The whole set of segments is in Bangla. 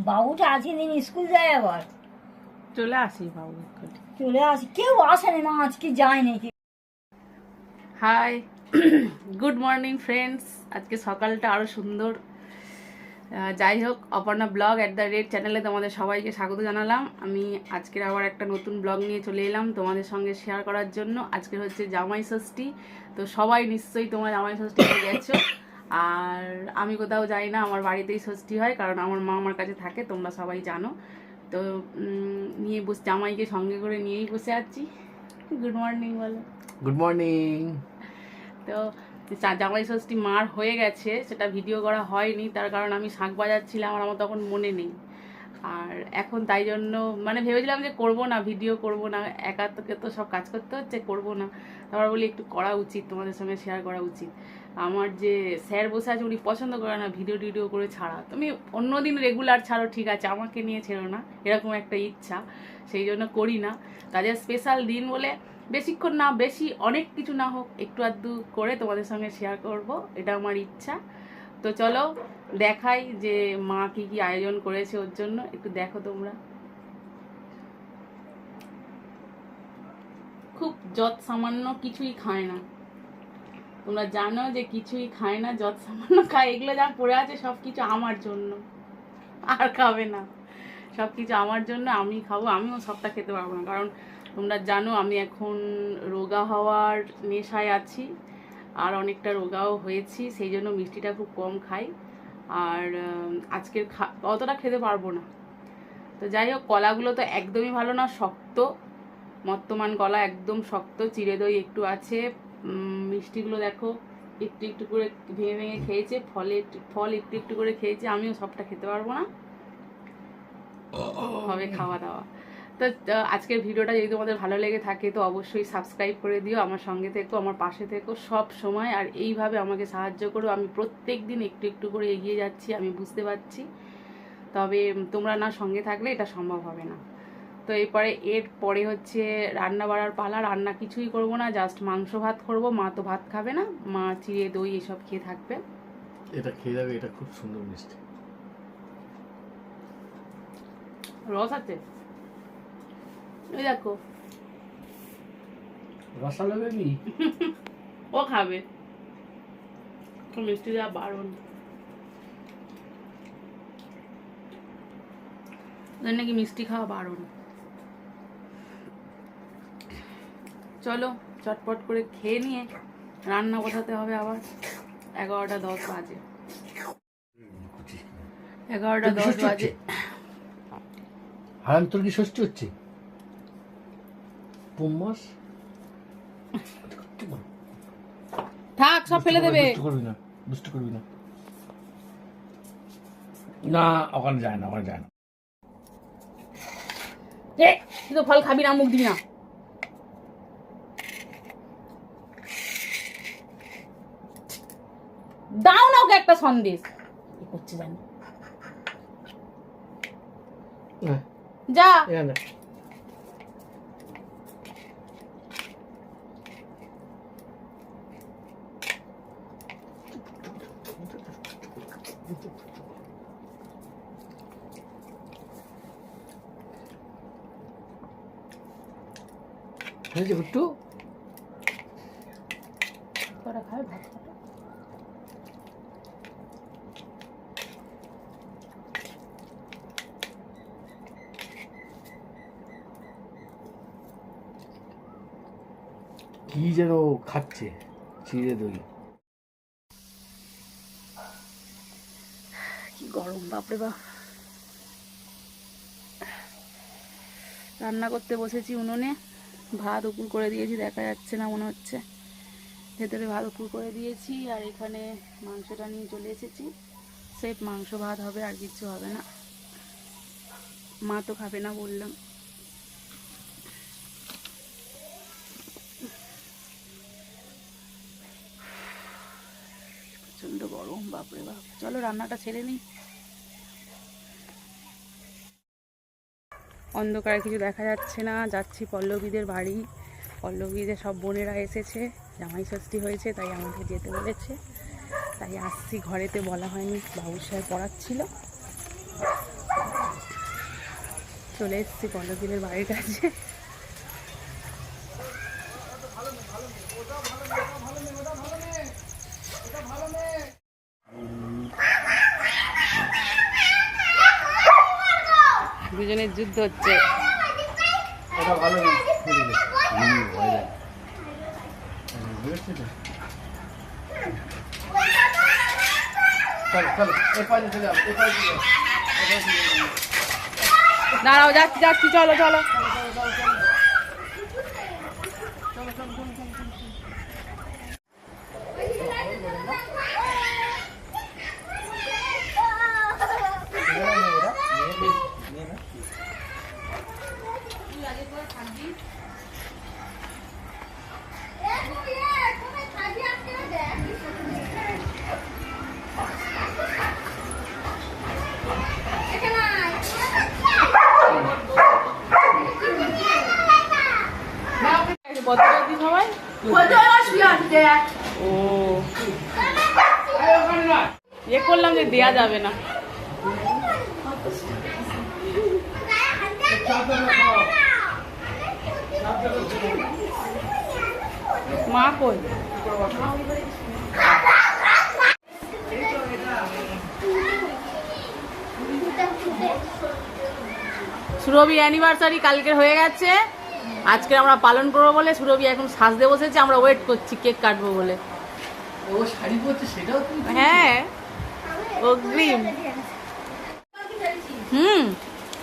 বাবুটা আজকে দিন স্কুল যায় আবার চলে আসি বাবু চলে আসি কেউ আসেনি মা আজকে যায় নাকি হাই গুড মর্নিং ফ্রেন্ডস আজকে সকালটা আরো সুন্দর যাই হোক অপর্ণা ব্লগ @ চ্যানেলে তোমাদের সবাইকে স্বাগত জানালাম আমি আজকের আবার একটা নতুন ব্লগ নিয়ে চলে এলাম তোমাদের সঙ্গে শেয়ার করার জন্য আজকে হচ্ছে জামাই ষষ্ঠী তো সবাই নিশ্চয়ই তোমরা জামাই ষষ্ঠীতে গেছো আর আমি কোথাও যাই না আমার বাড়িতেই ষষ্ঠী হয় কারণ আমার মা আমার কাছে থাকে তোমরা সবাই জানো তো নিয়ে বসে জামাইকে সঙ্গে করে নিয়েই বসে আছি গুড মর্নিং বলো গুড মর্নিং তো জামাই ষষ্ঠী মার হয়ে গেছে সেটা ভিডিও করা হয়নি তার কারণ আমি শাঁখ বাজাচ্ছিলাম আর আমার তখন মনে নেই আর এখন তাই জন্য মানে ভেবেছিলাম যে করব না ভিডিও করব না একা তোকে তো সব কাজ করতে হচ্ছে করব না তারপর বলি একটু করা উচিত তোমাদের সঙ্গে শেয়ার করা উচিত আমার যে স্যার বসে আছে উনি পছন্দ করে না ভিডিও করে ছাড়া তুমি অন্যদিন রেগুলার ছাড়ো ঠিক আছে আমাকে নিয়ে ছেড়ো না এরকম একটা ইচ্ছা সেই জন্য করি না কাজের স্পেশাল দিন বলে বেশিক্ষণ না বেশি অনেক কিছু না হোক একটু আধটু করে তোমাদের সঙ্গে শেয়ার করব এটা আমার ইচ্ছা তো চলো দেখাই যে মা কি কি আয়োজন করেছে ওর জন্য একটু দেখো তোমরা খুব যত সামান্য কিছুই খায় না তোমরা জানো যে কিছুই খায় না যত সামান্য খায় এগুলো যা পড়ে আছে সব কিছু আমার জন্য আর খাবে না সব কিছু আমার জন্য আমি খাবো আমিও সবটা খেতে পারবো না কারণ তোমরা জানো আমি এখন রোগা হওয়ার নেশায় আছি আর অনেকটা রোগাও হয়েছি সেই জন্য মিষ্টিটা খুব কম খাই আর আজকের অতটা খেতে পারবো না তো যাই হোক কলাগুলো তো একদমই ভালো না শক্ত মর্তমান কলা একদম শক্ত চিড়ে দই একটু আছে মিষ্টিগুলো দেখো একটু একটু করে ভেঙে ভেঙে খেয়েছে ফল একটু একটু করে খেয়েছে আমিও সবটা খেতে পারবো না হবে খাওয়া দাওয়া তো আজকের ভিডিওটা যদি তোমাদের ভালো লেগে থাকে তো অবশ্যই সাবস্ক্রাইব করে দিও আমার সঙ্গে থেকো আমার পাশে থেকো সব সময় আর এইভাবে আমাকে সাহায্য করো আমি প্রত্যেক দিন একটু একটু করে এগিয়ে যাচ্ছি আমি বুঝতে পারছি তবে তোমরা না সঙ্গে থাকলে এটা সম্ভব হবে না তো এরপরে হচ্ছে রান্না বাড়ার পালা রান্না কিছুই করব না জাস্ট মাংস ভাত করব মা তো ভাত খাবে না মা চিড়ে দই এসব খেয়ে থাকবে এটা খেয়ে যাবে এটা খুব সুন্দর মিষ্টি রস আছে ওই দেখো রসালো বেবি ও খাবে তো মিষ্টি যা বারণ নাকি মিষ্টি খাওয়া বারণ চলো চটপট করে খেয়ে নিয়ে রান্না বসাতে হবে আবার 11:10 বাজে 11:10 বাজে হারাম তোর কি ষষ্ঠী হচ্ছে পুম্মাস থাক সব ফেলে দেবে দুষ্ট করবি না না ওখানে যায় না তুই তো ফল খাবি না মুখ দিবি না দাও না ওকে একটা সন্দেশ কি করছে জানি যা একটু তোরা খাবে ভাত খাবে কি যেন খাচ্ছে চিড়ে দই কি গরম বাপরে বাপ রান্না করতে বসেছি উনুনে ভাত উপর করে দিয়েছি দেখা যাচ্ছে না মনে হচ্ছে ভেতরে ভাত উপর করে দিয়েছি আর এখানে মাংসটা নিয়ে চলে এসেছি সেফ মাংস ভাত হবে আর কিছু হবে না মা তো খাবে না বললাম প্রচন্ড গরম বাপরে বাপ চলো রান্নাটা ছেড়ে নিই অন্ধকারে কিছু দেখা যাচ্ছে না যাচ্ছি পল্লবীদের বাড়ি পল্লবীতে সব বোনেরা এসেছে, জামাই ষষ্ঠী হয়েছে তাই আমাকে যেতে বলেছে, তাই আসছি। ঘরেতে বলা হয়নি, বাবুর সাহেব পড়াচ্ছিল। চলে এসেছি পল্লবীদের বাড়ির কাছে। দুজনের যুদ্ধ হচ্ছে। ওটা ভালো না ভয় লাগে। চলো চলো এই পাশে চলে যাও, এই পাশে চলে যাও, এই পাশে চলে যাও। দাঁড়াও, যাচ্ছি যাচ্ছি, চলো চলো। কত রাতি সবাই? ও ইয়ে করলাম যে দেয়া যাবে না। মা কই? সুরভি অ্যানিভার্সারি কালকে হয়ে গেছে, আজকে আমরা পালন করবো বলে সুরভি এখন সাজতে বসেছে, আমরা ওয়েট করছি কেক কাটবো বলে। ও শাড়ি পরছে সেটাও তুমি? হ্যাঁ অগ্রিম।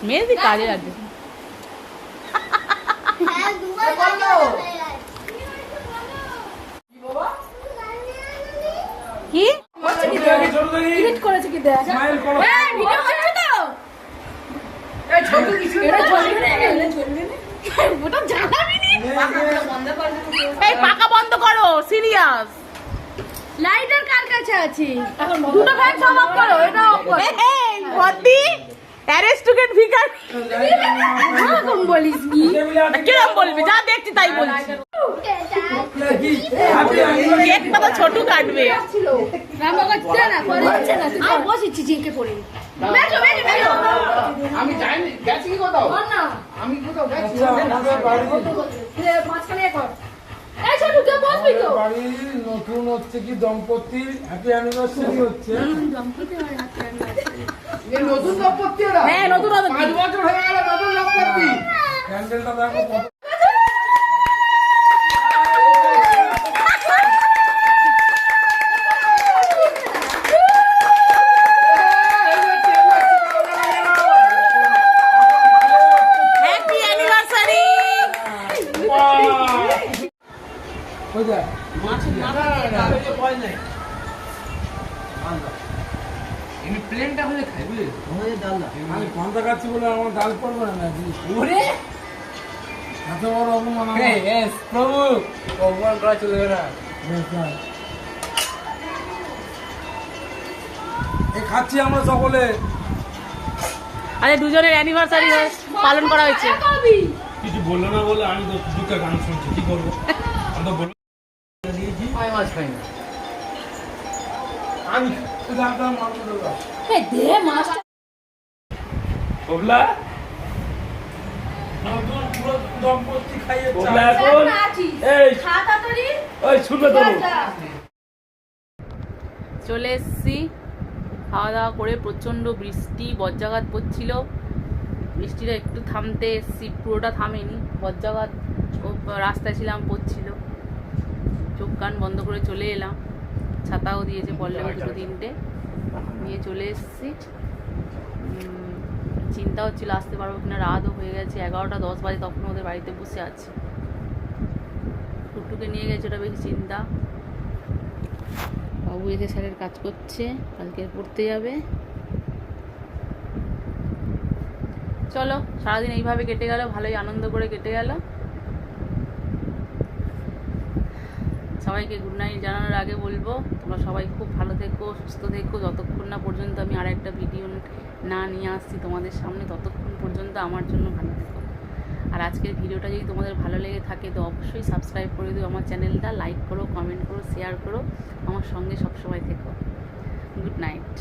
মেহেদি কাজে আছে। কি করেছে কি দেখ এই পাকা বন্ধ করো, সিরিয়াস। লাইটার কার কাছে আছে? দুটো ফ্যান সব অফ করো, এটা অফ করো। এই বদ্দি অ্যারেস্ট টু গেট ভিকার এরকম বলিস কি? কিরম বলবি? যা দেখছি তাই বলছি। কেকটা তো ছোট কাটবে। বসেছি জিকে পড়ে আমি যাইনি, গেছি কি কোথাও? আমি কোথাও গেছি? মাঝখানে কর। এই ছোট কে বসবি তো? বাড়ির নতুন হচ্ছে কি দম্পতি হ্যাপি অ্যানিভার্সারি হচ্ছে। এই নতুন দম্পতি ওরা? হ্যাঁ নতুন 5 বছর হয়ে গেল নতুন দম্পতি। ক্যান্ডেলটা দেখো কত হ্যাপি অ্যানিভার্সারি। কোথায়? এমনি প্লেনটা হলে খাই বুঝলি? আমি পান্তা খাচ্ছি বলে আমার ডাল পড়বে না নাকি? ওরে এত বড় অপমান আমার। এস প্রভু অপমান করা চলবে না। বেশ, যাই। এই খাচ্ছি আমরা সকলে। আরে দুজনের অ্যানিভার্সারি পালন করা হয়েছে। কিছু বললো না বলে আমি তো দুঃখে গান শুনছি, কি করবো? আমি তো বলবো দিয়েছি, আমি মাছ খাই না। আমি শুধু আপনার মাংস দেবো। দে মাছটা ওবলা নতুন পুরো দম্পতি খাইয়ে ওবলা চা। এখন এই তাড়াতাড়ি ওই শুনবে তো চলে এসছি খাওয়া দাওয়া করে। প্রচণ্ড বৃষ্টি, বজ্রাঘাত পড়ছিল। বৃষ্টিটা একটু থামতে এসছি, পুরোটা থামেনি। বজ্রাঘাত রাস্তায় ছিলাম, পড়ছিল। চোখ কান বন্ধ করে চলে এলাম। ছাতাও দিয়েছে পল্লবী 2-3টে নিয়ে চলে এসছি। চিন্তা হচ্ছিল আসতে পারবো কিনা, রাতও হয়ে গেছে, 11টা 10 বাজে, তখন ওদের বাড়িতে বসে আছে। টুকটুকে নিয়ে গেছে, ওটা বেশি চিন্তা। বাবু এসে স্যারের কাজ করছে, কালকে পড়তে যাবে। চলো, সারাদিন এইভাবে কেটে গেল, ভালোই আনন্দ করে কেটে গেল। সবাইকে গুড নাইট জানানোর আগে বলবো, তোমরা সবাই খুব ভালো থেকো, সুস্থ থেকো। যতক্ষণ না পর্যন্ত আমি আরেকটা ভিডিও না নিয়ে আসছি তোমাদের সামনে, ততক্ষণ পর্যন্ত আমার জন্য ভালো থেকো। আর আজকের ভিডিওটা যদি তোমাদের ভালো লেগে থাকে তো অবশ্যই সাবস্ক্রাইব করে দিও আমার চ্যানেলটা, লাইক করো, কমেন্ট করো, শেয়ার করো, আমার সঙ্গে সবসময় থেকো। Good night.